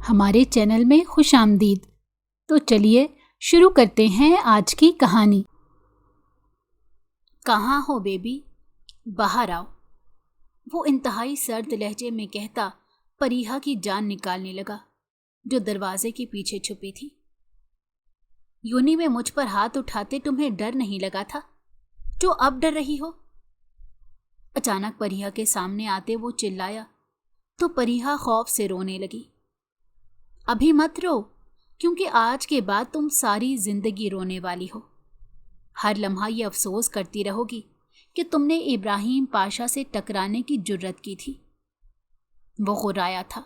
ہمارے چینل میں خوش آمدید۔ تو چلیے شروع کرتے ہیں آج کی کہانی۔ کہاں ہو بیبی؟ باہر آؤ، وہ انتہائی سرد لہجے میں کہتا پریہا کی جان نکالنے لگا جو دروازے کے پیچھے چھپی تھی۔ یونی میں مجھ پر ہاتھ اٹھاتے تمہیں ڈر نہیں لگا تھا جو اب ڈر رہی ہو؟ اچانک پریہا کے سامنے آتے وہ چلایا تو پریہا خوف سے رونے لگی۔ ابھی مت رو، کیونکہ آج کے بعد تم ساری زندگی رونے والی ہو۔ ہر لمحہ یہ افسوس کرتی رہو گی کہ تم نے ابراہیم پاشا سے ٹکرانے کی جرت کی تھی۔ وہ غرایا تھا،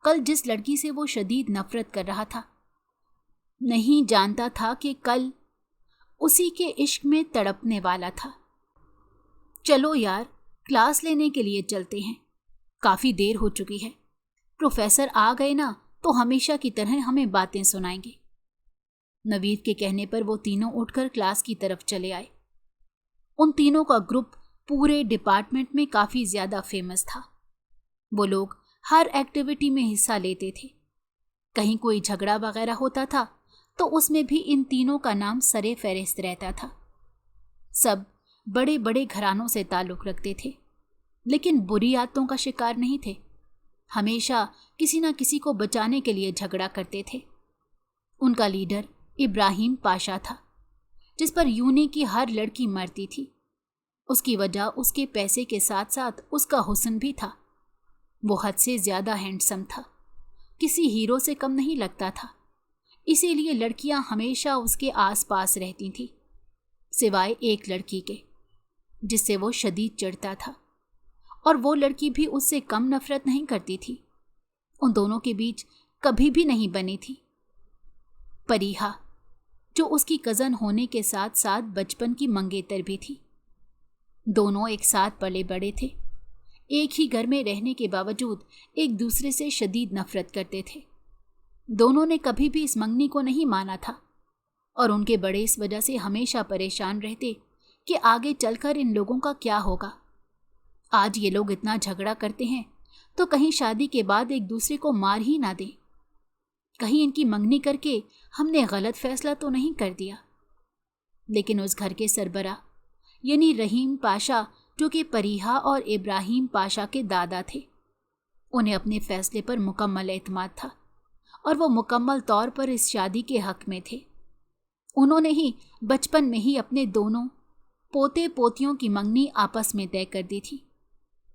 کل جس لڑکی سے وہ شدید نفرت کر رہا تھا، نہیں جانتا تھا کہ کل اسی کے عشق میں تڑپنے والا تھا۔ چلو یار، کلاس لینے کے لیے چلتے ہیں، کافی دیر ہو چکی ہے۔ پروفیسر آ گئے نا تو ہمیشہ کی طرح ہمیں باتیں سنائیں گے۔ نوید کے کہنے پر وہ تینوں اٹھ کر کلاس کی طرف چلے آئے۔ ان تینوں کا گروپ پورے ڈپارٹمنٹ میں کافی زیادہ فیمس تھا۔ وہ لوگ ہر ایکٹیویٹی میں حصہ لیتے تھے۔ کہیں کوئی جھگڑا وغیرہ ہوتا تھا تو اس میں بھی ان تینوں کا نام سرے فہرست رہتا تھا۔ سب بڑے بڑے گھرانوں سے تعلق رکھتے تھے، لیکن بری عادتوں کا شکار نہیں تھے۔ ہمیشہ کسی نہ کسی کو بچانے کے لیے جھگڑا کرتے تھے۔ ان کا لیڈر ابراہیم پاشا تھا، جس پر یونی کی ہر لڑکی مرتی تھی۔ اس کی وجہ اس کے پیسے کے ساتھ ساتھ اس کا حسن بھی تھا۔ وہ حد سے زیادہ ہینڈسم تھا، کسی ہیرو سے کم نہیں لگتا تھا، اسی لیے لڑکیاں ہمیشہ اس کے آس پاس رہتی تھیں، سوائے ایک لڑکی کے جس سے وہ شدید چڑھتا تھا، اور وہ لڑکی بھی اس سے کم نفرت نہیں کرتی تھی۔ ان دونوں کے بیچ کبھی بھی نہیں بنی تھی۔ پریہا، جو اس کی کزن ہونے کے ساتھ ساتھ بچپن کی منگیتر بھی تھی۔ دونوں ایک ساتھ پلے بڑے تھے، ایک ہی گھر میں رہنے کے باوجود ایک دوسرے سے شدید نفرت کرتے تھے۔ دونوں نے کبھی بھی اس منگنی کو نہیں مانا تھا، اور ان کے بڑے اس وجہ سے ہمیشہ پریشان رہتے کہ آگے چل کر ان لوگوں کا کیا ہوگا۔ آج یہ لوگ اتنا جھگڑا کرتے ہیں تو کہیں شادی کے بعد ایک دوسرے کو مار ہی نہ دیں، کہیں ان کی منگنی کر کے ہم نے غلط فیصلہ تو نہیں کر دیا۔ لیکن اس گھر کے سربراہ یعنی رحیم پاشا، جو کہ پریہا اور ابراہیم پاشا کے دادا تھے، انہیں اپنے فیصلے پر مکمل اعتماد تھا، اور وہ مکمل طور پر اس شادی کے حق میں تھے۔ انہوں نے ہی بچپن میں ہی اپنے دونوں پوتے پوتیوں کی منگنی آپس میں طے کر دی تھی۔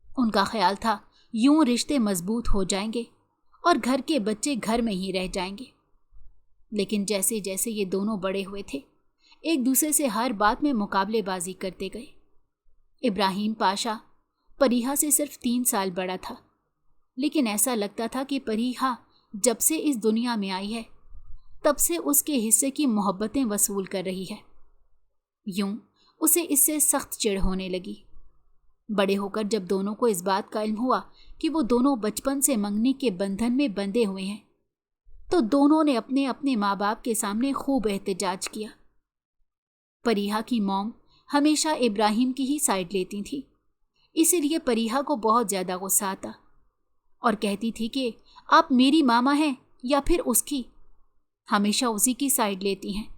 ان کا خیال تھا یوں رشتے مضبوط ہو جائیں گے اور گھر کے بچے گھر میں ہی رہ جائیں گے۔ لیکن جیسے جیسے یہ دونوں بڑے ہوئے تھے، ایک دوسرے سے ہر بات میں مقابلے بازی کرتے گئے۔ ابراہیم پاشا پریہا سے صرف 3 سال بڑا تھا، لیکن ایسا لگتا تھا کہ پریہا جب سے اس دنیا میں آئی ہے تب سے اس کے حصے کی محبتیں وصول کر رہی ہے۔ یوں اسے اس سے سخت چڑ ہونے لگی۔ بڑے ہو کر جب دونوں کو اس بات کا علم ہوا کہ وہ دونوں بچپن سے منگنی کے بندھن میں بندھے ہوئے ہیں، تو دونوں نے اپنے اپنے ماں باپ کے سامنے خوب احتجاج کیا۔ پریہا کی موم ہمیشہ ابراہیم کی ہی سائیڈ لیتی تھی، اسی لیے پریہا کو بہت زیادہ غصہ آتا، اور کہتی تھی کہ آپ میری ماما ہیں یا پھر اس کی، ہمیشہ اسی کی سائیڈ لیتی ہیں۔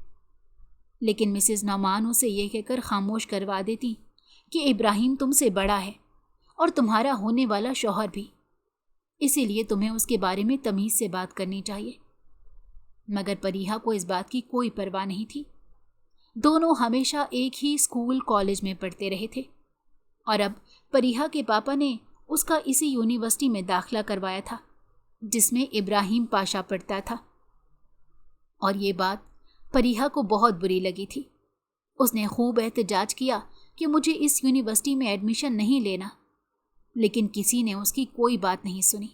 لیکن مسز نعمان اسے یہ کہہ کر خاموش کروا دیتی کہ ابراہیم تم سے بڑا ہے اور تمہارا ہونے والا شوہر بھی، اسی لیے تمہیں اس کے بارے میں تمیز سے بات کرنی چاہیے۔ مگر پریہا کو اس بات کی کوئی پرواہ نہیں تھی۔ دونوں ہمیشہ ایک ہی اسکول کالج میں پڑھتے رہے تھے، اور اب پریہا کے پاپا نے اس کا اسی یونیورسٹی میں داخلہ کروایا تھا جس میں ابراہیم پاشا پڑھتا تھا۔ اور یہ بات پریہا کو بہت بری لگی تھی۔ اس نے خوب احتجاج کیا کہ مجھے اس یونیورسٹی میں ایڈمیشن نہیں لینا، لیکن کسی نے اس کی کوئی بات نہیں سنی۔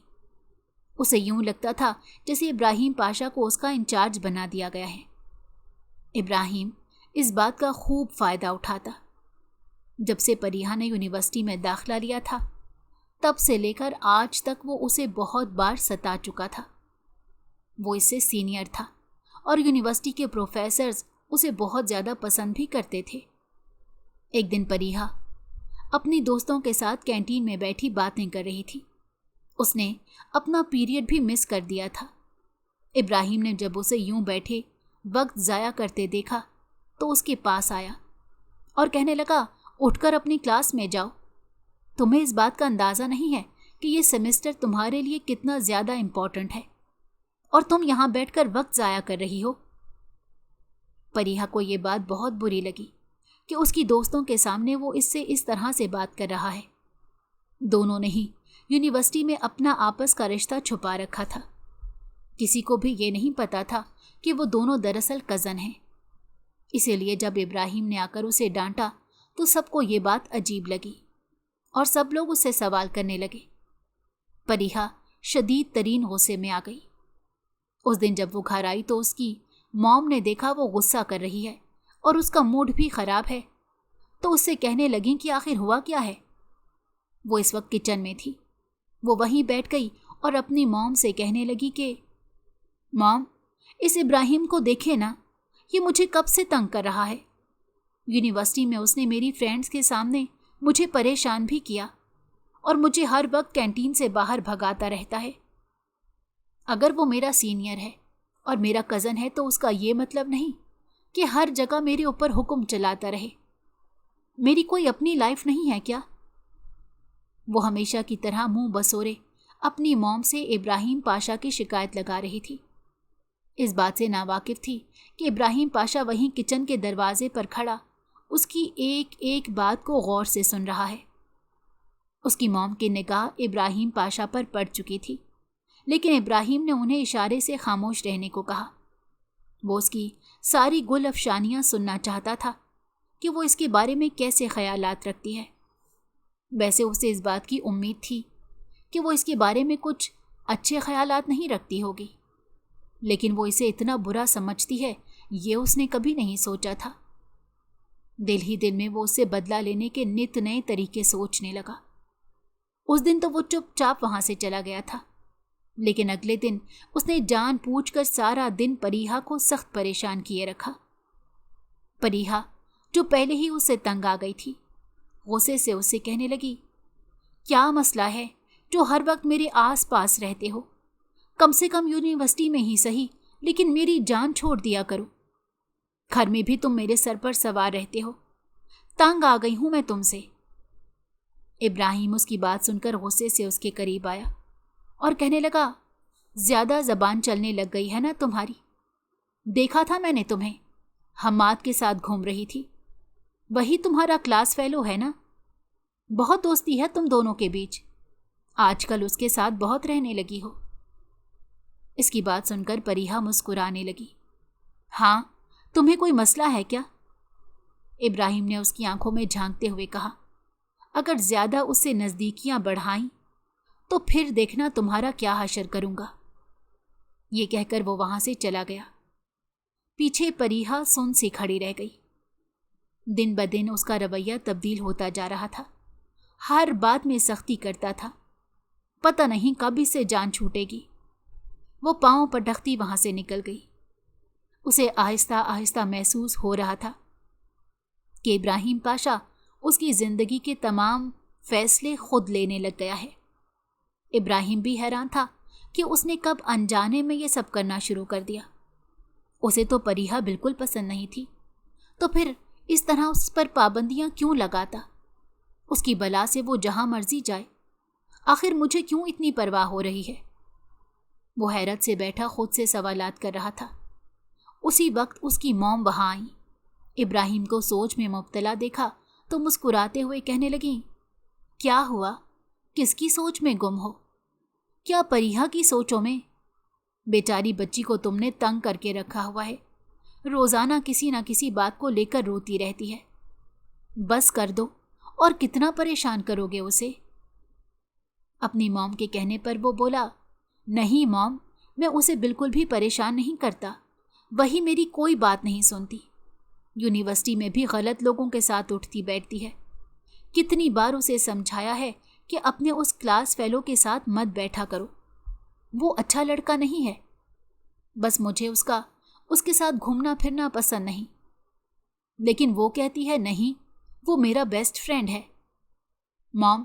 اسے یوں لگتا تھا جیسے ابراہیم پاشا کو اس کا انچارج بنا دیا گیا ہے۔ ابراہیم اس بات کا خوب فائدہ اٹھاتا۔ جب سے پریہا نے یونیورسٹی میں داخلہ لیا تھا، تب سے لے کر آج تک وہ اسے بہت بار ستا چکا تھا۔ وہ اس سے سینئر تھا، اور یونیورسٹی کے پروفیسرز اسے بہت زیادہ پسند بھی کرتے تھے۔ ایک دن پریہا اپنی دوستوں کے ساتھ کینٹین میں بیٹھی باتیں کر رہی تھی۔ اس نے اپنا پیریڈ بھی مس کر دیا تھا۔ ابراہیم نے جب اسے یوں بیٹھے وقت ضائع کرتے دیکھا تو اس کے پاس آیا اور کہنے لگا، اٹھ کر اپنی کلاس میں جاؤ۔ تمہیں اس بات کا اندازہ نہیں ہے کہ یہ سیمسٹر تمہارے لیے کتنا زیادہ امپورٹنٹ ہے اور تم یہاں بیٹھ کر وقت ضائع کر رہی ہو۔ پریحا کو یہ بات بہت بری لگی کہ اس کی دوستوں کے سامنے وہ اس سے اس طرح سے بات کر رہا ہے۔ دونوں نے ہی یونیورسٹی میں اپنا آپس کا رشتہ چھپا رکھا تھا۔ کسی کو بھی یہ نہیں پتا تھا کہ وہ دونوں دراصل کزن ہیں۔ اسی لیے جب ابراہیم نے آ کر اسے ڈانٹا تو سب کو یہ بات عجیب لگی اور سب لوگ اس سے سوال کرنے لگے۔ پریحا شدید ترین غصے میں آ گئی۔ اس دن جب وہ گھر آئی تو اس کی موم نے دیکھا وہ غصہ کر رہی ہے اور اس کا موڈ بھی خراب ہے، تو اس سے کہنے لگیں کہ آخر ہوا کیا ہے۔ وہ اس وقت کچن میں تھی۔ وہ وہیں بیٹھ گئی اور اپنی موم سے کہنے لگی کہ موم، اس ابراہیم کو دیکھے نا، یہ مجھے کب سے تنگ کر رہا ہے۔ یونیورسٹی میں اس نے میری فرینڈز کے سامنے مجھے پریشان بھی کیا اور مجھے ہر وقت کینٹین سے باہر بھگاتا رہتا ہے۔ اگر وہ میرا سینئر ہے اور میرا کزن ہے تو اس کا یہ مطلب نہیں کہ ہر جگہ میرے اوپر حکم چلاتا رہے۔ میری کوئی اپنی لائف نہیں ہے کیا؟ وہ ہمیشہ کی طرح منہ بسورے اپنی موم سے ابراہیم پاشا کی شکایت لگا رہی تھی۔ اس بات سے ناواقف تھی کہ ابراہیم پاشا وہیں کچن کے دروازے پر کھڑا اس کی ایک ایک بات کو غور سے سن رہا ہے۔ اس کی موم کی نگاہ ابراہیم پاشا پر پڑ چکی تھی، لیکن ابراہیم نے انہیں اشارے سے خاموش رہنے کو کہا۔ وہ اس کی ساری گل افشانیاں سننا چاہتا تھا کہ وہ اس کے بارے میں کیسے خیالات رکھتی ہے۔ ویسے اسے اس بات کی امید تھی کہ وہ اس کے بارے میں کچھ اچھے خیالات نہیں رکھتی ہوگی، لیکن وہ اسے اتنا برا سمجھتی ہے یہ اس نے کبھی نہیں سوچا تھا۔ دل ہی دل میں وہ اس سے بدلہ لینے کے نت نئے طریقے سوچنے لگا۔ اس دن تو وہ چپ چاپ وہاں سے چلا گیا تھا، لیکن اگلے دن اس نے جان پوچھ کر سارا دن پریحا کو سخت پریشان کیے رکھا۔ پریحا جو پہلے ہی اس سے تنگ آ گئی تھی، غصے سے اس سے کہنے لگی، کیا مسئلہ ہے جو ہر وقت میرے آس پاس رہتے ہو؟ کم سے کم یونیورسٹی میں ہی صحیح، لیکن میری جان چھوڑ دیا کرو۔ گھر میں بھی تم میرے سر پر سوار رہتے ہو۔ تنگ آ گئی ہوں میں تم سے۔ ابراہیم اس کی بات سن کر غصے سے اس کے قریب آیا اور کہنے لگا، زیادہ زبان چلنے لگ گئی ہے نا تمہاری؟ دیکھا تھا میں نے تمہیں، حماد کے ساتھ گھوم رہی تھی۔ وہی تمہارا کلاس فیلو ہے نا؟ بہت دوستی ہے تم دونوں کے بیچ۔ آج کل اس کے ساتھ بہت رہنے لگی ہو۔ اس کی بات سن کر پریحا مسکرانے لگی۔ ہاں، تمہیں کوئی مسئلہ ہے کیا؟ ابراہیم نے اس کی آنکھوں میں جھانکتے ہوئے کہا، اگر زیادہ اس سے نزدیکیاں بڑھائیں تو پھر دیکھنا تمہارا کیا حشر کروں گا۔ یہ کہہ کر وہ وہاں سے چلا گیا۔ پیچھے پریحا سن سی کھڑی رہ گئی۔ دن بدن اس کا رویہ تبدیل ہوتا جا رہا تھا۔ ہر بات میں سختی کرتا تھا۔ پتہ نہیں کب اس سے جان چھوٹے گی۔ وہ پاؤں پٹکتی وہاں سے نکل گئی۔ اسے آہستہ آہستہ محسوس ہو رہا تھا کہ ابراہیم پاشا اس کی زندگی کے تمام فیصلے خود لینے لگ گیا ہے۔ ابراہیم بھی حیران تھا کہ اس نے کب انجانے میں یہ سب کرنا شروع کر دیا۔ اسے تو پریحا بالکل پسند نہیں تھی، تو پھر اس طرح اس پر پابندیاں کیوں لگاتا؟ اس کی بلا سے وہ جہاں مرضی جائے، آخر مجھے کیوں اتنی پرواہ ہو رہی ہے؟ وہ حیرت سے بیٹھا خود سے سوالات کر رہا تھا۔ اسی وقت اس کی موم وہاں آئی۔ ابراہیم کو سوچ میں مبتلا دیکھا تو مسکراتے ہوئے کہنے لگیں، کیا ہوا؟ کس کی سوچ میں گم ہو؟ کیا پریحا کی سوچوں میں؟ بیچاری بچی کو تم نے تنگ کر کے رکھا ہوا ہے، روزانہ کسی نہ کسی بات کو لے کر روتی رہتی ہے۔ بس کر دو، اور کتنا پریشان کرو گے اسے؟ اپنی موم کے کہنے پر وہ بولا، نہیں موم، میں اسے بالکل بھی پریشان نہیں کرتا، وہی میری کوئی بات نہیں سنتی۔ یونیورسٹی میں بھی غلط لوگوں کے ساتھ اٹھتی بیٹھتی ہے۔ کتنی بار اسے سمجھایا ہے کہ اپنے اس کلاس فیلو کے ساتھ مت بیٹھا کرو، وہ اچھا لڑکا نہیں ہے۔ بس مجھے اس کے ساتھ گھومنا پھرنا پسند نہیں، لیکن وہ کہتی ہے نہیں، وہ میرا بیسٹ فرینڈ ہے۔ موم،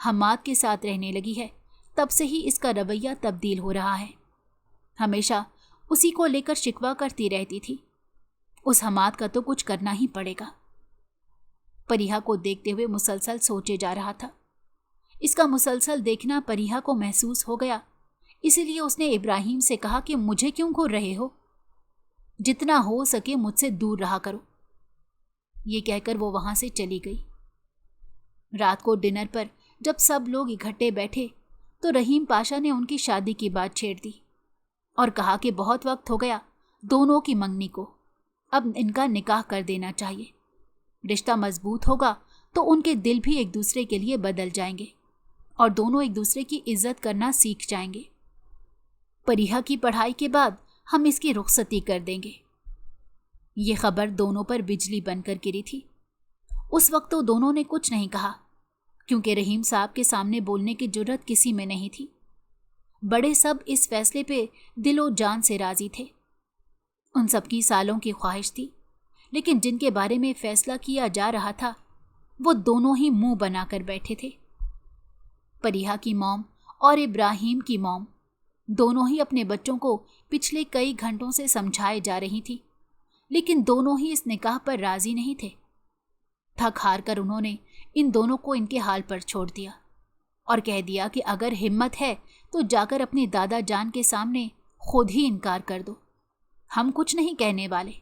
حماد کے ساتھ رہنے لگی ہے تب سے ہی اس کا رویہ تبدیل ہو رہا ہے۔ ہمیشہ اسی کو لے کر شکوہ کرتی رہتی تھی۔ اس حماد کا تو کچھ کرنا ہی پڑے گا۔ پریہا کو دیکھتے ہوئے مسلسل سوچے جا رہا تھا۔ اس کا مسلسل دیکھنا پریہا کو محسوس ہو گیا، اسی لیے اس نے ابراہیم سے کہا کہ مجھے کیوں گھور رہے ہو؟ جتنا ہو سکے مجھ سے دور رہا کرو۔ یہ کہہ کر وہ وہاں سے چلی گئی۔ رات کو ڈنر پر جب سب لوگ اکٹھے بیٹھے تو رحیم پاشا نے ان کی شادی کی بات چھیڑ دی اور کہا کہ بہت وقت ہو گیا دونوں کی منگنی کو، اب ان کا نکاح کر دینا چاہیے۔ رشتہ مضبوط ہوگا تو ان کے دل بھی ایک دوسرے کے لیے بدل جائیں گے اور دونوں ایک دوسرے کی عزت کرنا سیکھ جائیں گے۔ پریہا کی پڑھائی کے بعد ہم اس کی رخصتی کر دیں گے۔ یہ خبر دونوں پر بجلی بن کر گری تھی۔ اس وقت تو دونوں نے کچھ نہیں کہا، کیونکہ رحیم صاحب کے سامنے بولنے کی جرت کسی میں نہیں تھی۔ بڑے سب اس فیصلے پہ دل و جان سے راضی تھے۔ ان سب کی سالوں کی خواہش تھی، لیکن جن کے بارے میں فیصلہ کیا جا رہا تھا وہ دونوں ہی منہ بنا کر بیٹھے تھے۔ پریہا کی موم اور ابراہیم کی موم دونوں ہی اپنے بچوں کو پچھلے کئی گھنٹوں سے سمجھائے جا رہی تھی، لیکن دونوں ہی اس نکاح پر راضی نہیں تھے۔ تھک ہار کر انہوں نے ان دونوں کو ان کے حال پر چھوڑ دیا اور کہہ دیا کہ اگر ہمت ہے تو جا کر اپنے دادا جان کے سامنے خود ہی انکار کر دو، ہم کچھ نہیں کہنے والے۔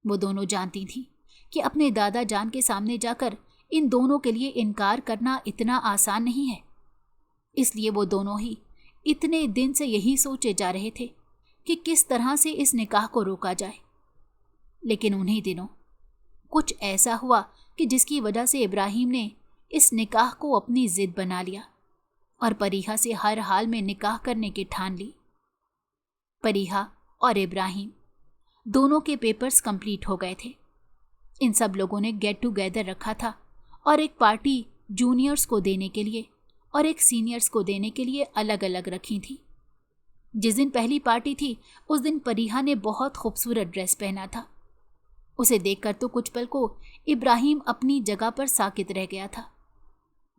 وہ دونوں جانتی تھیں کہ اپنے دادا جان کے سامنے جا کر ان دونوں کے لیے انکار کرنا اتنا آسان نہیں ہے، اس لیے وہ دونوں ہی اتنے دن سے یہی سوچے جا رہے تھے کہ کس طرح سے اس نکاح کو روکا جائے۔ لیکن انہی دنوں کچھ ایسا ہوا کہ جس کی وجہ سے ابراہیم نے اس نکاح کو اپنی ضد بنا لیا اور پریہا سے ہر حال میں نکاح کرنے کی ٹھان لی۔ پریہا اور ابراہیم دونوں کے پیپرز کمپلیٹ ہو گئے تھے۔ ان سب لوگوں نے گیٹ ٹوگیدر رکھا تھا اور ایک پارٹی جونیئرز کو دینے کے لیے اور ایک سینئرز کو دینے کے لیے الگ الگ رکھی تھی۔ جس دن پہلی پارٹی تھی اس دن پریہا نے بہت خوبصورت ڈریس پہنا تھا۔ اسے دیکھ کر تو کچھ پل کو ابراہیم اپنی جگہ پر ساکت رہ گیا تھا۔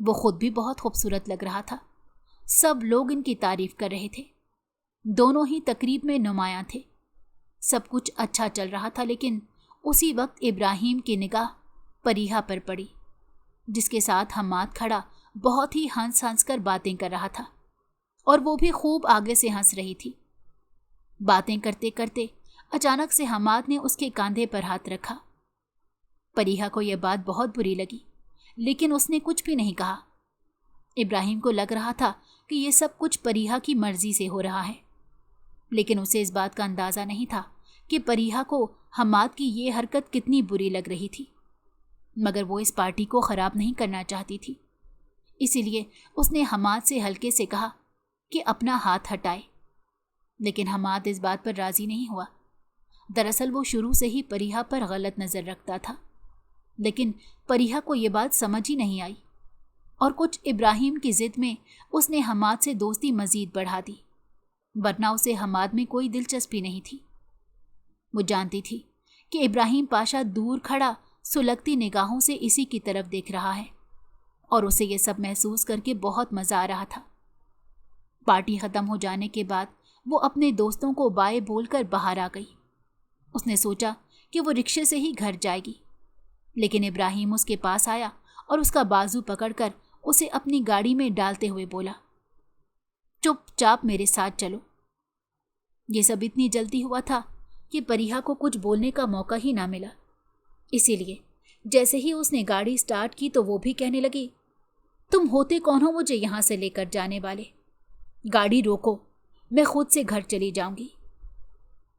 وہ خود بھی بہت خوبصورت لگ رہا تھا۔ سب لوگ ان کی تعریف کر رہے تھے۔ دونوں ہی تقریب میں نمایاں تھے۔ سب کچھ اچھا چل رہا تھا، لیکن اسی وقت ابراہیم کی نگاہ پریہا پر پڑی، جس کے ساتھ حماد کھڑا بہت ہی ہنس ہنس کر باتیں کر رہا تھا اور وہ بھی خوب آگے سے ہنس رہی تھی۔ باتیں کرتے کرتے اچانک سے حماد نے اس کے کاندھے پر ہاتھ رکھا۔ پریہا کو یہ بات بہت بری لگی، لیکن اس نے کچھ بھی نہیں کہا۔ ابراہیم کو لگ رہا تھا کہ یہ سب کچھ پریہا کی مرضی سے ہو رہا ہے، لیکن اسے اس بات کا اندازہ نہیں تھا کہ پریہا کو حماد کی یہ حرکت کتنی بری لگ رہی تھی، مگر وہ اس پارٹی کو خراب نہیں کرنا چاہتی تھی، اسی لیے اس نے حماد سے ہلکے سے کہا کہ اپنا ہاتھ ہٹائے، لیکن حماد اس بات پر راضی نہیں ہوا۔ دراصل وہ شروع سے ہی پریہا پر غلط نظر رکھتا تھا، لیکن پریہا کو یہ بات سمجھ ہی نہیں آئی اور کچھ ابراہیم کی ضد میں اس نے حماد سے دوستی مزید بڑھا دی، ورنہ اسے حماد میں کوئی دلچسپی نہیں تھی۔ وہ جانتی تھی کہ ابراہیم پاشا دور کھڑا سلگتی نگاہوں سے اسی کی طرف دیکھ رہا ہے اور اسے یہ سب محسوس کر کے بہت مزہ آ رہا تھا۔ پارٹی ختم ہو جانے کے بعد وہ اپنے دوستوں کو بائے بول کر باہر آ گئی۔ اس نے سوچا کہ وہ رکشے سے ہی گھر جائے گی، لیکن ابراہیم اس کے پاس آیا اور اس کا بازو پکڑ کر اسے اپنی گاڑی میں ڈالتے ہوئے بولا، چپ چاپ میرے ساتھ چلو۔ یہ سب اتنی جلدی ہوا تھا کہ پریہا کو کچھ بولنے کا موقع ہی نہ ملا، اسی لیے جیسے ہی اس نے گاڑی سٹارٹ کی تو وہ بھی کہنے لگی، تم ہوتے کون ہو مجھے یہاں سے لے کر جانے والے؟ گاڑی روکو، میں خود سے گھر چلی جاؤں گی۔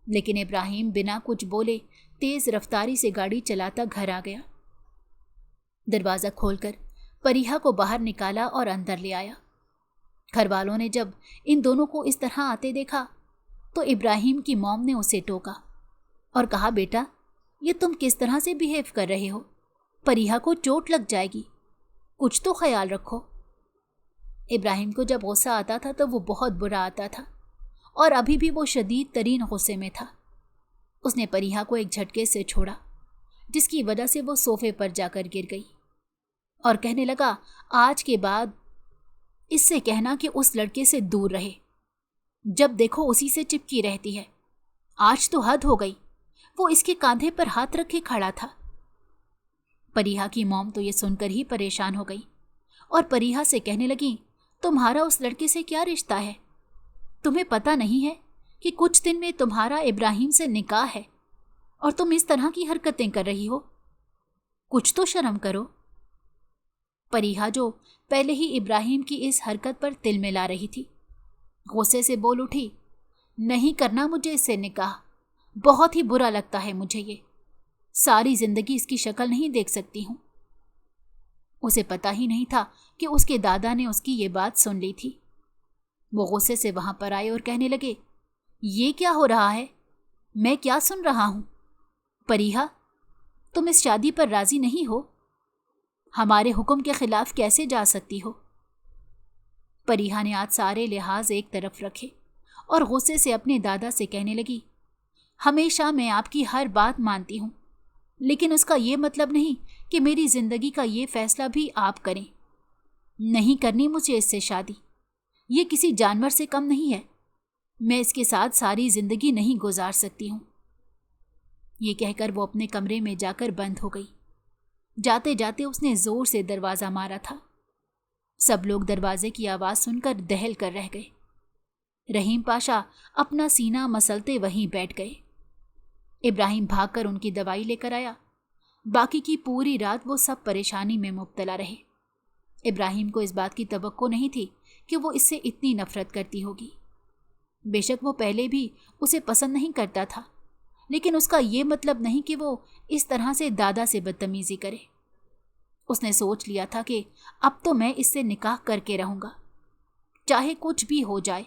لیکن ابراہیم بنا کچھ بولے تیز رفتاری سے گاڑی چلاتا گھر آ گیا۔ دروازہ کھول کر پریہا کو باہر نکالا اور اندر لے آیا۔ گھر والوں نے جب ان دونوں کو اس طرح آتے دیکھا تو ابراہیم کی موم نے اسے ٹوکا اور کہا، بیٹا یہ تم کس طرح سے بیہیو کر رہے ہو؟ پریہا کو چوٹ لگ جائے گی، کچھ تو خیال رکھو۔ ابراہیم کو جب غصہ آتا تھا تو وہ بہت برا آتا تھا، اور ابھی بھی وہ شدید ترین غصے میں تھا۔ اس نے پریہا کو ایک جھٹکے سے چھوڑا، جس کی وجہ سے وہ صوفے پر جا کر گر گئی۔ اور کہنے لگا آج کے بعد اس سے کہنا کہ اس لڑکے سے دور رہے، جب دیکھو اسی سے چپکی رہتی ہے۔ آج تو حد ہو گئی۔ وہ اس کے کاندھے پر ہاتھ رکھے کھڑا تھا۔ پریہا کی موم تو یہ سن کر ہی پریشان ہو گئی اور پریہا سے کہنے لگی تمہارا اس لڑکے سے کیا رشتہ ہے؟ تمہیں پتہ نہیں ہے کہ کچھ دن میں تمہارا ابراہیم سے نکاح ہے اور تم اس طرح کی حرکتیں کر رہی ہو؟ کچھ تو شرم کرو۔ پریہا جو پہلے ہی ابراہیم کی اس حرکت پر تل میں لا رہی تھی، غصے سے بول اٹھی نہیں کرنا مجھے اس سے نکاح، بہت ہی برا لگتا ہے مجھے، یہ ساری زندگی اس کی شکل نہیں دیکھ سکتی ہوں۔ اسے پتا ہی نہیں تھا کہ اس کے دادا نے اس کی یہ بات سن لی تھی۔ وہ غصے سے وہاں پر آئے اور کہنے لگے یہ کیا ہو رہا ہے؟ میں کیا سن رہا ہوں؟ پریہا، تم اس شادی پر راضی نہیں ہو؟ ہمارے حکم کے خلاف کیسے جا سکتی ہو؟ پریہا نے آج سارے لحاظ ایک طرف رکھے اور غصے سے اپنے دادا سے کہنے لگی ہمیشہ میں آپ کی ہر بات مانتی ہوں، لیکن اس کا یہ مطلب نہیں کہ میری زندگی کا یہ فیصلہ بھی آپ کریں۔ نہیں کرنی مجھے اس سے شادی، یہ کسی جانور سے کم نہیں ہے، میں اس کے ساتھ ساری زندگی نہیں گزار سکتی ہوں۔ یہ کہہ کر وہ اپنے کمرے میں جا کر بند ہو گئی۔ جاتے جاتے اس نے زور سے دروازہ مارا تھا۔ سب لوگ دروازے کی آواز سن کر دہل کر رہ گئے۔ رحیم پاشا اپنا سینہ مسلتے وہیں بیٹھ گئے۔ ابراہیم بھاگ کر ان کی دوائی لے کر آیا۔ باقی کی پوری رات وہ سب پریشانی میں مبتلا رہے۔ ابراہیم کو اس بات کی توقع نہیں تھی کہ وہ اس سے اتنی نفرت کرتی ہوگی۔ بے شک وہ پہلے بھی اسے پسند نہیں کرتا تھا، لیکن اس کا یہ مطلب نہیں کہ وہ اس طرح سے دادا سے بدتمیزی کرے۔ اس نے سوچ لیا تھا کہ اب تو میں اس سے نکاح کر کے رہوں گا، چاہے کچھ بھی ہو جائے،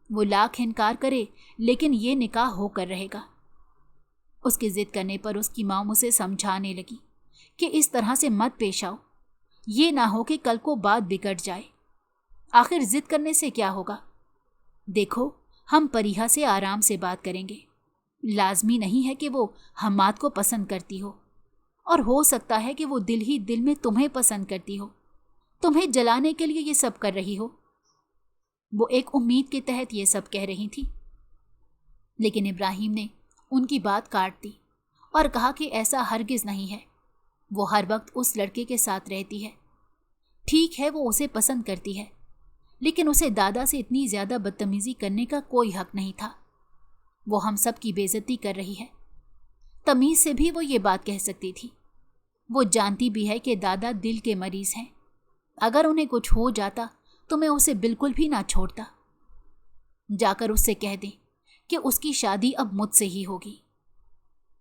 وہ لاکھ انکار کرے لیکن یہ نکاح ہو کر رہے گا۔ اس کی ضد کرنے پر اس کی ماں اسے سمجھانے لگی کہ اس طرح سے مت پیش آؤ، یہ نہ ہو کہ کل کو بات بگڑ جائے۔ آخر ضد کرنے سے کیا ہوگا؟ دیکھو ہم پریہا سے آرام سے بات کریں گے، لازمی نہیں ہے کہ وہ حماد کو پسند کرتی ہو، اور ہو سکتا ہے کہ وہ دل ہی دل میں تمہیں پسند کرتی ہو، تمہیں جلانے کے لیے یہ سب کر رہی ہو۔ وہ ایک امید کے تحت یہ سب کہہ رہی تھی، لیکن ابراہیم نے ان کی بات کاٹ دی اور کہا کہ ایسا ہرگز نہیں ہے، وہ ہر وقت اس لڑکے کے ساتھ رہتی ہے۔ ٹھیک ہے وہ اسے پسند کرتی ہے، لیکن اسے دادا سے اتنی زیادہ بدتمیزی کرنے کا کوئی حق نہیں تھا۔ وہ ہم سب کی بے عزتی کر رہی ہے۔ تمیز سے بھی وہ یہ بات کہہ سکتی تھی۔ وہ جانتی بھی ہے کہ دادا دل کے مریض ہیں، اگر انہیں کچھ ہو جاتا تو میں اسے بالکل بھی نہ چھوڑتا۔ جا کر اس سے کہہ دیں کہ اس کی شادی اب مجھ سے ہی ہوگی۔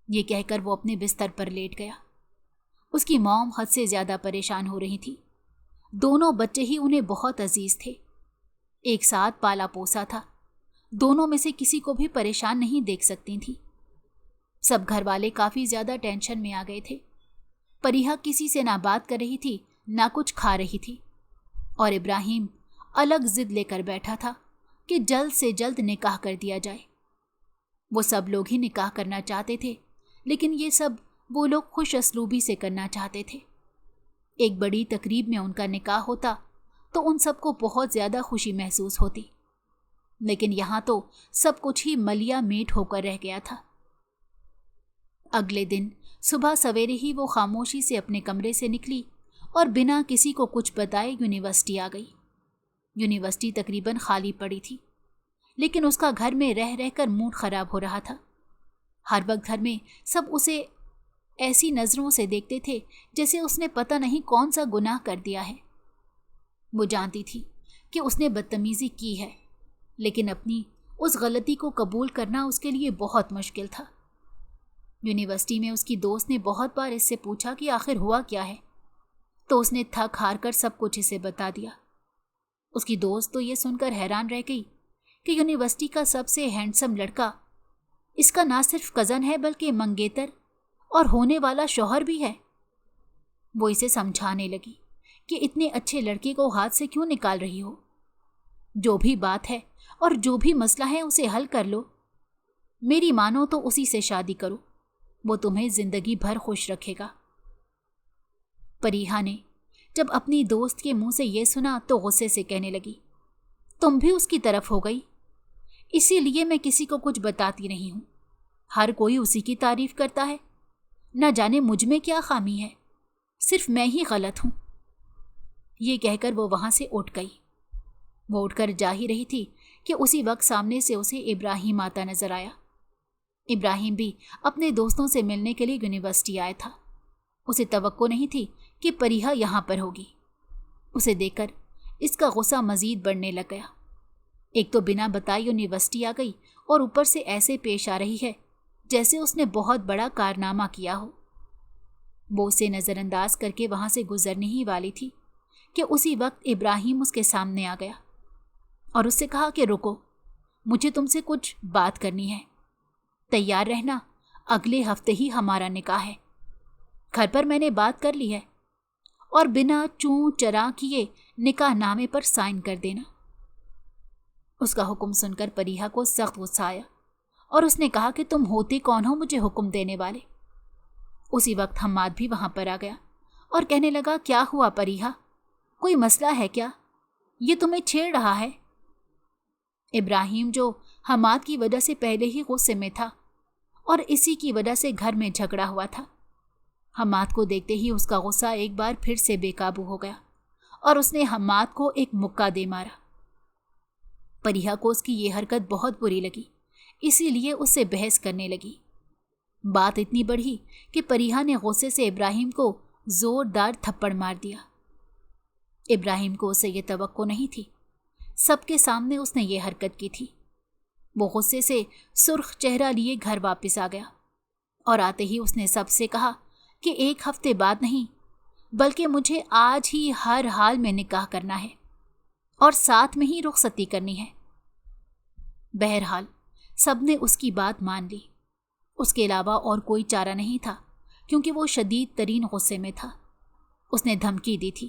یہ کہہ کر وہ اپنے بستر پر لیٹ گیا۔ اس کی موم حد سے زیادہ پریشان ہو رہی تھی۔ دونوں بچے ہی انہیں بہت عزیز تھے، ایک ساتھ پالا پوسا تھا، دونوں میں سے کسی کو بھی پریشان نہیں دیکھ سکتی تھی۔ سب گھر والے کافی زیادہ ٹینشن میں آ گئے تھے۔ پریہا کسی سے نہ بات کر رہی تھی، نہ کچھ کھا رہی تھی، اور ابراہیم الگ ضد لے کر بیٹھا تھا کہ جلد سے جلد نکاح کر دیا جائے۔ وہ سب لوگ ہی نکاح کرنا چاہتے تھے، لیکن یہ سب وہ لوگ خوش اسلوبی سے کرنا چاہتے تھے۔ ایک بڑی تقریب میں ان کا نکاح ہوتا تو ان سب کو بہت زیادہ خوشی محسوس ہوتی، لیکن یہاں تو سب کچھ ہی ملیا میٹ ہو کر رہ گیا تھا۔ اگلے دن صبح سویرے ہی وہ خاموشی سے اپنے کمرے سے نکلی اور بنا کسی کو کچھ بتائے یونیورسٹی آ گئی۔ یونیورسٹی تقریباً خالی پڑی تھی، لیکن اس کا گھر میں رہ رہ کر موڈ خراب ہو رہا تھا۔ ہر وقت گھر میں سب اسے ایسی نظروں سے دیکھتے تھے جیسے اس نے پتہ نہیں کون سا گناہ کر دیا ہے۔ وہ جانتی تھی کہ اس نے بدتمیزی کی ہے، لیکن اپنی اس غلطی کو قبول کرنا اس کے لیے بہت مشکل تھا۔ یونیورسٹی میں اس کی دوست نے بہت بار اس سے پوچھا کہ آخر ہوا کیا ہے، تو اس نے تھک ہار کر سب کچھ اسے بتا دیا۔ اس کی دوست تو یہ سن کر حیران رہ گئی کہ یونیورسٹی کا سب سے ہینڈسم لڑکا اس کا نہ صرف کزن ہے بلکہ منگیتر اور ہونے والا شوہر بھی ہے۔ وہ اسے سمجھانے لگی کہ اتنے اچھے لڑکے کو ہاتھ سے کیوں نکال رہی ہو، جو بھی بات ہے اور جو بھی مسئلہ ہے اسے حل کر لو، میری مانو تو اسی سے شادی کرو، وہ تمہیں زندگی بھر خوش رکھے گا۔ پریہا نے جب اپنی دوست کے منہ سے یہ سنا تو غصے سے کہنے لگی، تم بھی اس کی طرف ہو گئی؟ اسی لیے میں کسی کو کچھ بتاتی نہیں ہوں، ہر کوئی اسی کی تعریف کرتا ہے، نہ جانے مجھ میں کیا خامی ہے، صرف میں ہی غلط ہوں۔ یہ کہہ کر وہ وہاں سے اٹھ گئی۔ وہ اٹھ کر جا ہی رہی تھی کہ اسی وقت سامنے سے اسے ابراہیم آتا نظر آیا۔ ابراہیم بھی اپنے دوستوں سے ملنے کے لیے یونیورسٹی آیا تھا۔ اسے توقع نہیں تھی کہ پریہا یہاں پر ہوگی۔ اسے دیکھ کر اس کا غصہ مزید بڑھنے لگ گیا۔ ایک تو بنا بتائے یونیورسٹی آ گئی اور اوپر سے ایسے پیش آ رہی ہے جیسے اس نے بہت بڑا کارنامہ کیا ہو۔ وہ اسے نظر انداز کر کے وہاں سے گزرنے ہی والی تھی کہ اسی وقت ابراہیم اس کے سامنے آ گیا اور اس سے کہا کہ رکو، مجھے تم سے کچھ بات کرنی ہے، تیار رہنا، اگلے ہفتے ہی ہمارا نکاح ہے۔ گھر پر میں نے بات کر لی ہے اور بنا چوں چرا کیے نکاح نامے پر سائن کر دینا۔ اس کا حکم سن کر پریہا کو سخت غصہ آیا اور اس نے کہا کہ تم ہوتے کون ہو مجھے حکم دینے والے؟ اسی وقت حماد بھی وہاں پر آ گیا اور کہنے لگا، کیا ہوا پریہا؟ کوئی مسئلہ ہے کیا؟ یہ تمہیں چھیڑ رہا ہے؟ ابراہیم جو حماد کی وجہ سے پہلے ہی غصے میں تھا اور اسی کی وجہ سے گھر میں جھگڑا ہوا تھا، حماد کو دیکھتے ہی اس کا غصہ ایک بار پھر سے بے قابو ہو گیا اور اس نے حماد کو ایک مکہ دے مارا۔ پریہا کو اس کی یہ حرکت بہت بری لگی، اسی لیے اس سے بحث کرنے لگی۔ بات اتنی بڑھی کہ پریہا نے غصے سے ابراہیم کو زوردار تھپڑ مار دیا۔ ابراہیم کو اسے یہ توقع نہیں تھی، سب کے سامنے اس نے یہ حرکت کی تھی۔ وہ غصے سے سرخ چہرہ لیے گھر واپس آ گیا اور آتے ہی اس نے سب سے کہا کہ 1 ہفتے بعد نہیں بلکہ مجھے آج ہی ہر حال میں نکاح کرنا ہے اور ساتھ میں ہی رخصتی کرنی ہے۔ بہرحال سب نے اس کی بات مان لی۔ اس کے علاوہ اور کوئی چارہ نہیں تھا کیونکہ وہ شدید ترین غصے میں تھا۔ اس نے دھمکی دی تھی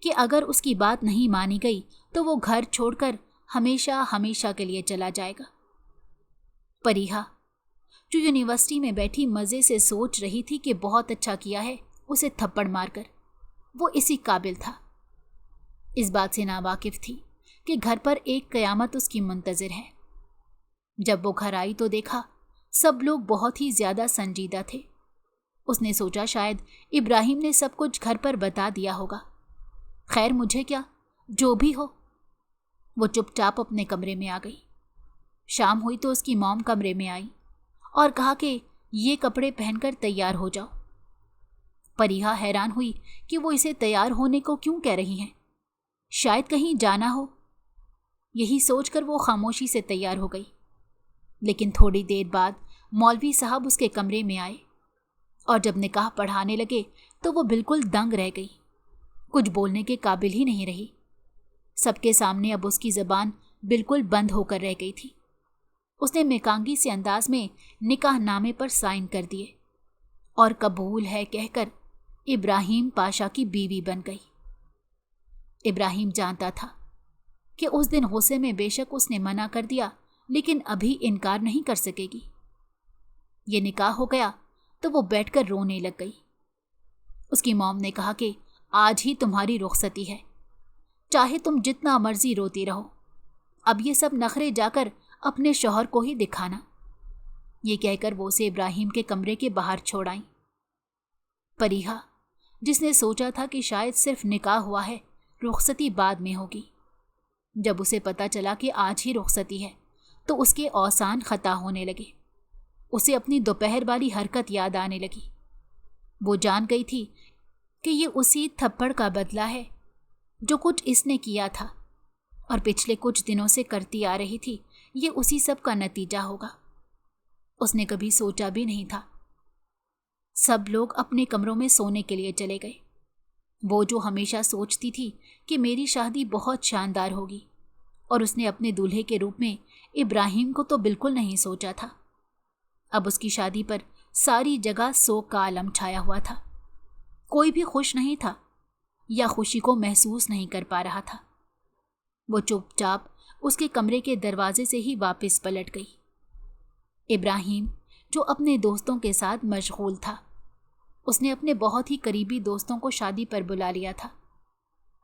کہ اگر اس کی بات نہیں مانی گئی تو وہ گھر چھوڑ کر ہمیشہ ہمیشہ کے لیے چلا جائے گا۔ پریہا جو یونیورسٹی میں بیٹھی مزے سے سوچ رہی تھی کہ بہت اچھا کیا ہے اسے تھپڑ مار کر، وہ اسی قابل تھا، اس بات سے ناواقف تھی کہ گھر پر ایک قیامت اس کی منتظر ہے۔ جب وہ گھر آئی تو دیکھا سب لوگ بہت ہی زیادہ سنجیدہ تھے۔ اس نے سوچا شاید ابراہیم نے سب کچھ گھر پر بتا دیا ہوگا، خیر مجھے کیا، جو بھی ہو۔ وہ چپ چاپ اپنے کمرے میں آ گئی۔ شام ہوئی تو اس کی موم کمرے میں آئی اور کہا کہ یہ کپڑے پہن کر تیار ہو جاؤ۔ پریہا حیران ہوئی کہ وہ اسے تیار ہونے کو کیوں کہہ رہی ہیں، شاید کہیں جانا ہو۔ یہی سوچ کر وہ خاموشی سے تیار ہو گئی۔ لیکن تھوڑی دیر بعد مولوی صاحب اس کے کمرے میں آئے اور جب نکاح پڑھانے لگے تو وہ بالکل دنگ رہ گئی، کچھ بولنے کے قابل ہی نہیں رہی۔ سب کے سامنے اب اس کی زبان بالکل بند ہو کر رہ گئی تھی۔ اس نے میکانگی سے انداز میں نکاح نامے پر سائن کر دیے اور قبول ہے کہہ کر ابراہیم پاشا کی بیوی بن گئی۔ ابراہیم جانتا تھا کہ اس دن غصے میں بے شک اس نے منع کر دیا لیکن ابھی انکار نہیں کر سکے گی۔ یہ نکاح ہو گیا تو وہ بیٹھ کر رونے لگ گئی۔ اس کی موم نے کہا کہ آج ہی تمہاری رخصتی ہے، چاہے تم جتنا مرضی روتی رہو، اب یہ سب نخرے جا کر اپنے شوہر کو ہی دکھانا۔ یہ کہہ کر وہ اسے ابراہیم کے کمرے کے باہر چھوڑ آئیں۔ پریہا جس نے سوچا تھا کہ شاید صرف نکاح ہوا ہے، رخصتی بعد میں ہوگی، جب اسے پتا چلا کہ آج ہی رخصتی ہے تو اس کے اوسان خطا ہونے لگے۔ اسے اپنی دوپہر والی حرکت یاد آنے لگی۔ وہ جان گئی تھی کہ یہ اسی تھپڑ کا بدلہ ہے جو کچھ اس نے کیا تھا اور پچھلے کچھ دنوں سے کرتی آ رہی تھی، یہ اسی سب کا نتیجہ ہوگا۔ اس نے کبھی سوچا بھی نہیں تھا۔ سب لوگ اپنے کمروں میں سونے کے لیے چلے گئے۔ وہ جو ہمیشہ سوچتی تھی کہ میری شادی بہت شاندار ہوگی اور اس نے اپنے دولہے کے روپ میں ابراہیم کو تو بالکل نہیں سوچا تھا، اب اس کی شادی پر ساری جگہ سوگ کا عالم چھایا ہوا تھا۔ کوئی بھی خوش نہیں تھا یا خوشی کو محسوس نہیں کر پا رہا تھا۔ وہ چپ چاپ اس کے کمرے کے دروازے سے ہی واپس پلٹ گئی۔ ابراہیم جو اپنے دوستوں کے ساتھ مشغول تھا، اس نے اپنے بہت ہی قریبی دوستوں کو شادی پر بلا لیا تھا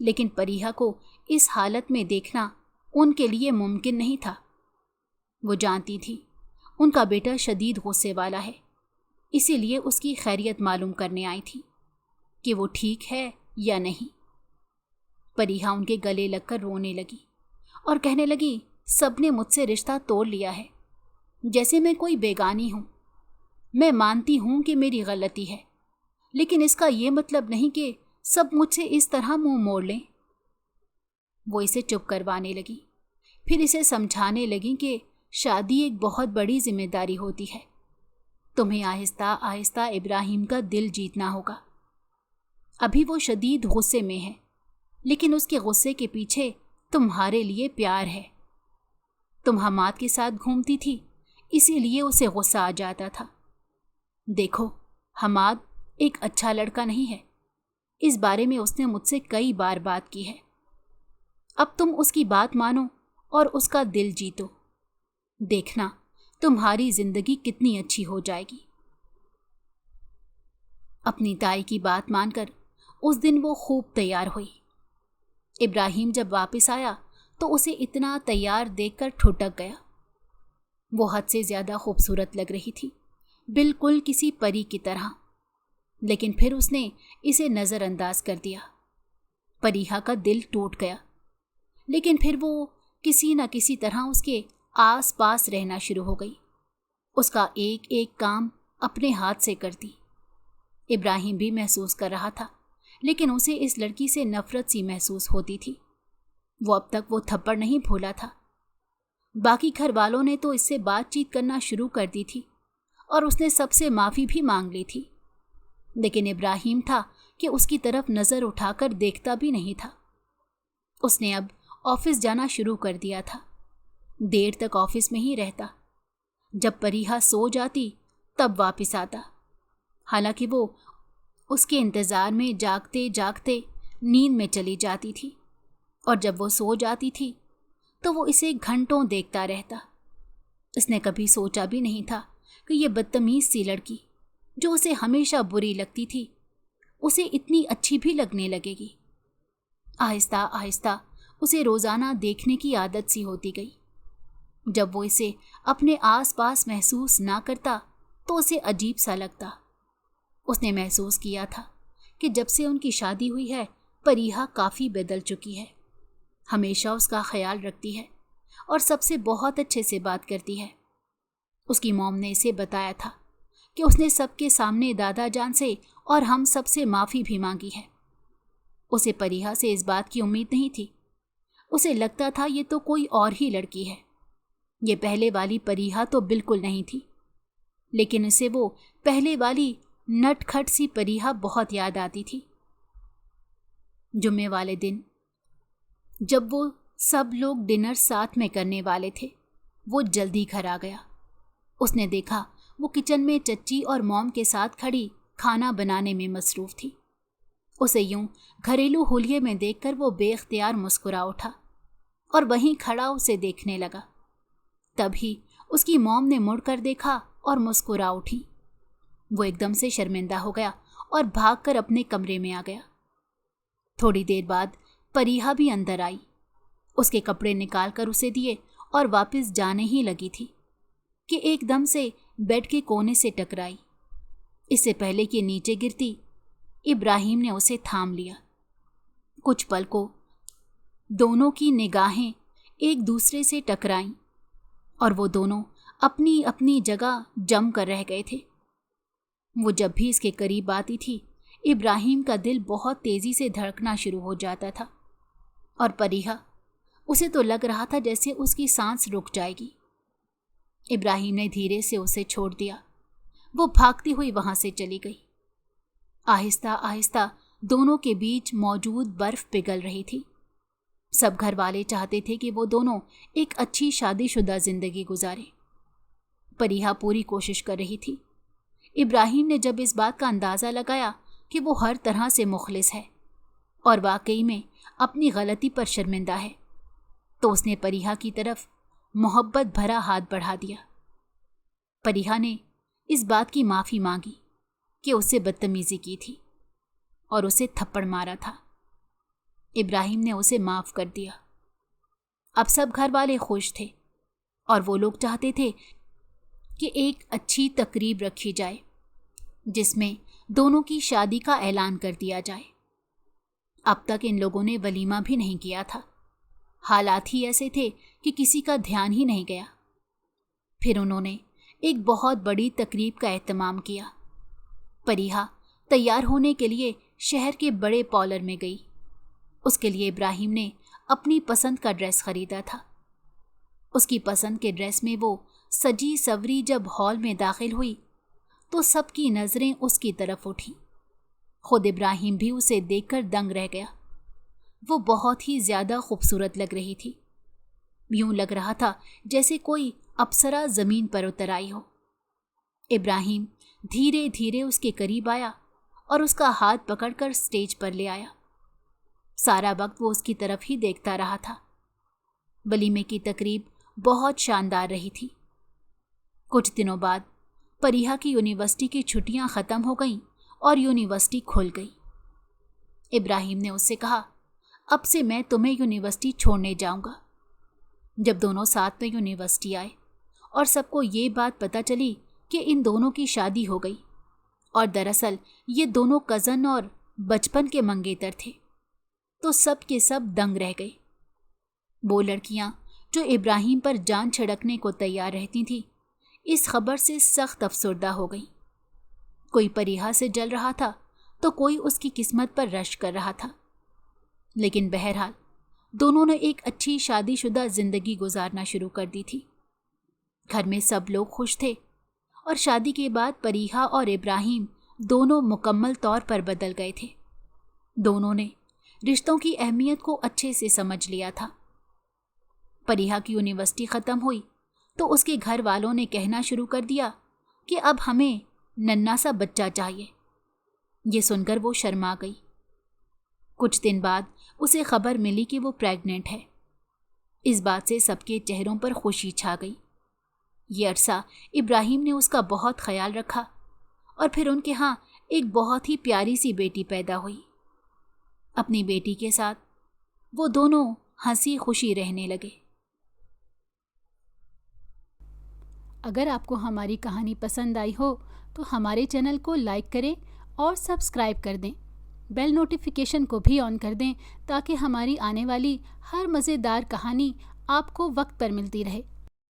لیکن پریہا کو اس حالت میں دیکھنا ان کے لیے ممکن نہیں تھا۔ وہ جانتی تھی ان کا بیٹا شدید غصے والا ہے، اسی لیے اس کی خیریت معلوم کرنے آئی تھی کہ وہ ٹھیک ہے یا نہیں۔ پریہا ان کے گلے لگ کر رونے لگی اور کہنے لگی، سب نے مجھ سے رشتہ توڑ لیا ہے، جیسے میں کوئی بیگانی ہوں۔ میں مانتی ہوں کہ میری غلطی ہے، لیکن اس کا یہ مطلب نہیں کہ سب مجھ سے اس طرح منہ موڑ لیں۔ وہ اسے چپ کروانے لگی، پھر اسے سمجھانے لگی کہ شادی ایک بہت بڑی ذمہ داری ہوتی ہے، تمہیں آہستہ آہستہ ابراہیم کا دل جیتنا ہوگا۔ ابھی وہ شدید غصے میں ہے، لیکن اس کے غصے کے پیچھے تمہارے لیے پیار ہے۔ تم حماد کے ساتھ گھومتی تھی، اسی لیے اسے غصہ آ جاتا تھا۔ دیکھو، حماد ایک اچھا لڑکا نہیں ہے، اس بارے میں اس نے مجھ سے کئی بار بات کی ہے۔ اب تم اس کی بات مانو اور اس کا دل جیتو، دیکھنا تمہاری زندگی کتنی اچھی ہو جائے گی۔ اپنی تائی کی بات مان کر اس دن وہ خوب تیار ہوئی۔ ابراہیم جب واپس آیا تو اسے اتنا تیار دیکھ کر ٹھٹک گیا۔ وہ حد سے زیادہ خوبصورت لگ رہی تھی، بالکل کسی پری کی طرح، لیکن پھر اس نے اسے نظر انداز کر دیا۔ پریہا کا دل ٹوٹ گیا، لیکن پھر وہ کسی نہ کسی طرح اس کے آس پاس رہنا شروع ہو گئی، اس کا ایک ایک کام اپنے ہاتھ سے کرتی۔ ابراہیم بھی محسوس کر رہا تھا، لیکن اسے اس لڑکی سے نفرت سی محسوس ہوتی تھی۔ وہ اب تک وہ تھپڑ نہیں بھولا تھا۔ باقی گھر والوں نے تو اس سے بات چیت کرنا شروع کر دی تھی اور اس نے سب سے معافی بھی مانگ لی تھی، لیکن ابراہیم تھا کہ اس کی طرف نظر اٹھا کر دیکھتا بھی نہیں تھا۔ اس نے اب آفس جانا شروع کر دیا تھا، دیر تک آفس میں ہی رہتا، جب پریہا سو جاتی تب واپس آتا، حالانکہ وہ اس کے انتظار میں جاگتے جاگتے نیند میں چلی جاتی تھی، اور جب وہ سو جاتی تھی تو وہ اسے گھنٹوں دیکھتا رہتا۔ اس نے کبھی سوچا بھی نہیں تھا کہ یہ بدتمیز سی لڑکی جو اسے ہمیشہ بری لگتی تھی، اسے اتنی اچھی بھی لگنے لگے گی۔ آہستہ آہستہ اسے روزانہ دیکھنے کی عادت سی ہوتی گئی۔ جب وہ اسے اپنے آس پاس محسوس نہ کرتا تو اسے عجیب سا لگتا۔ اس نے محسوس کیا تھا کہ جب سے ان کی شادی ہوئی ہے پریہا کافی بدل چکی ہے، ہمیشہ اس کا خیال رکھتی ہے اور سب سے بہت اچھے سے بات کرتی ہے۔ اس کی موم نے اسے بتایا تھا کہ اس نے سب کے سامنے دادا جان سے اور ہم سب سے معافی بھی مانگی ہے۔ اسے پریہا سے اس بات کی امید نہیں تھی، اسے لگتا تھا یہ تو کوئی اور ہی لڑکی ہے، یہ پہلے والی پریہا تو بالکل نہیں تھی، لیکن اسے وہ پہلے والی نٹ کھٹ سی پریہا بہت یاد آتی تھی۔ جمعے والے دن جب وہ سب لوگ ڈنر ساتھ میں کرنے والے تھے، وہ جلدی گھر آ گیا۔ اس نے دیکھا وہ کچن میں چچی اور موم کے ساتھ کھڑی کھانا بنانے میں مصروف تھی۔ اسے یوں گھریلو حلیے میں دیکھ کر وہ بے اختیار مسکرا اٹھا اور وہیں کھڑا اسے دیکھنے لگا۔ تبھی اس کی موم نے مڑ کر دیکھا اور مسکرا اٹھی۔ وہ ایک دم سے شرمندہ ہو گیا اور بھاگ کر اپنے کمرے میں آ گیا۔ تھوڑی دیر بعد پریہا بھی اندر آئی، اس کے کپڑے نکال کر اسے دیے اور واپس جانے ہی لگی تھی کہ ایک دم سے بیڈ کے کونے سے ٹکرائی۔ اس سے پہلے کہ نیچے گرتی، ابراہیم نے اسے تھام لیا۔ کچھ پل کو دونوں کی نگاہیں ایک دوسرے سے ٹکرائیں اور وہ دونوں اپنی اپنی جگہ جم کر رہ گئے تھے۔ وہ جب بھی اس کے قریب آتی تھی، ابراہیم کا دل بہت تیزی سے دھڑکنا شروع ہو جاتا تھا، اور پریہا، اسے تو لگ رہا تھا جیسے اس کی سانس رک جائے گی۔ ابراہیم نے دھیرے سے اسے چھوڑ دیا، وہ بھاگتی ہوئی وہاں سے چلی گئی۔ آہستہ آہستہ دونوں کے بیچ موجود برف پگھل رہی تھی۔ سب گھر والے چاہتے تھے کہ وہ دونوں ایک اچھی شادی شدہ زندگی گزاریں۔ پریہا پوری کوشش کر رہی تھی۔ ابراہیم نے جب اس بات کا اندازہ لگایا کہ وہ ہر طرح سے مخلص ہے اور واقعی میں اپنی غلطی پر شرمندہ ہے، تو اس نے پریہا کی طرف محبت بھرا ہاتھ بڑھا دیا۔ پریہا نے اس بات کی معافی مانگی کہ اسے بدتمیزی کی تھی اور اسے تھپڑ مارا تھا۔ ابراہیم نے اسے معاف کر دیا۔ اب سب گھر والے خوش تھے اور وہ لوگ چاہتے تھے کہ ایک اچھی تقریب رکھی جائے جس میں دونوں کی شادی کا اعلان کر دیا جائے۔ اب تک ان لوگوں نے ولیمہ بھی نہیں کیا تھا، حالات ہی ایسے تھے کہ کسی کا دھیان ہی نہیں گیا۔ پھر انہوں نے ایک بہت بڑی تقریب کا اہتمام کیا۔ پریہا تیار ہونے کے لیے شہر کے بڑے پارلر میں گئی۔ اس کے لیے ابراہیم نے اپنی پسند کا ڈریس خریدا تھا۔ اس کی پسند کے ڈریس میں وہ سجی سوری جب ہال میں داخل ہوئی تو سب کی نظریں اس کی طرف اٹھیں۔ خود ابراہیم بھی اسے دیکھ کر دنگ رہ گیا۔ وہ بہت ہی زیادہ خوبصورت لگ رہی تھی، یوں لگ رہا تھا جیسے کوئی اپسرا زمین پر اتر آئی ہو۔ ابراہیم دھیرے دھیرے اس کے قریب آیا اور اس کا ہاتھ پکڑ کر سٹیج پر لے آیا۔ سارا وقت وہ اس کی طرف ہی دیکھتا رہا تھا۔ ولیمے کی تقریب بہت شاندار رہی تھی۔ کچھ دنوں بعد پریہا کی یونیورسٹی کی چھٹیاں ختم ہو گئیں اور یونیورسٹی کھل گئی۔ ابراہیم نے اس سے کہا، اب سے میں تمہیں یونیورسٹی چھوڑنے جاؤں گا۔ جب دونوں ساتھ میں یونیورسٹی آئے اور سب کو یہ بات پتہ چلی کہ ان دونوں کی شادی ہو گئی اور دراصل یہ دونوں کزن اور بچپن کے منگیتر تھے، تو سب کے سب دنگ رہ گئے۔ وہ لڑکیاں جو ابراہیم پر جان چھڑکنے کو تیار رہتی تھیں، اس خبر سے سخت افسردہ ہو گئیں۔ کوئی پریہا سے جل رہا تھا تو کوئی اس کی قسمت پر رشک کر رہا تھا، لیکن بہرحال دونوں نے ایک اچھی شادی شدہ زندگی گزارنا شروع کر دی تھی۔ گھر میں سب لوگ خوش تھے اور شادی کے بعد پریہا اور ابراہیم دونوں مکمل طور پر بدل گئے تھے۔ دونوں نے رشتوں کی اہمیت کو اچھے سے سمجھ لیا تھا۔ پریہا کی یونیورسٹی ختم ہوئی تو اس کے گھر والوں نے کہنا شروع کر دیا کہ اب ہمیں ننھا سا بچہ چاہیے۔ یہ سن کر وہ شرما گئی۔ کچھ دن بعد اسے خبر ملی کہ وہ پریگننٹ ہے۔ اس بات سے سب کے چہروں پر خوشی چھا گئی۔ یہ عرصہ ابراہیم نے اس کا بہت خیال رکھا اور پھر ان کے ہاں ایک بہت ہی پیاری سی بیٹی پیدا ہوئی۔ اپنی بیٹی کے ساتھ وہ دونوں ہنسی خوشی رہنے لگے۔ اگر آپ کو ہماری کہانی پسند آئی ہو تو ہمارے چینل کو لائک کریں اور سبسکرائب کر دیں۔ بیل نوٹیفیکیشن کو بھی آن کر دیں تاکہ ہماری آنے والی ہر مزیدار کہانی آپ کو وقت پر ملتی رہے۔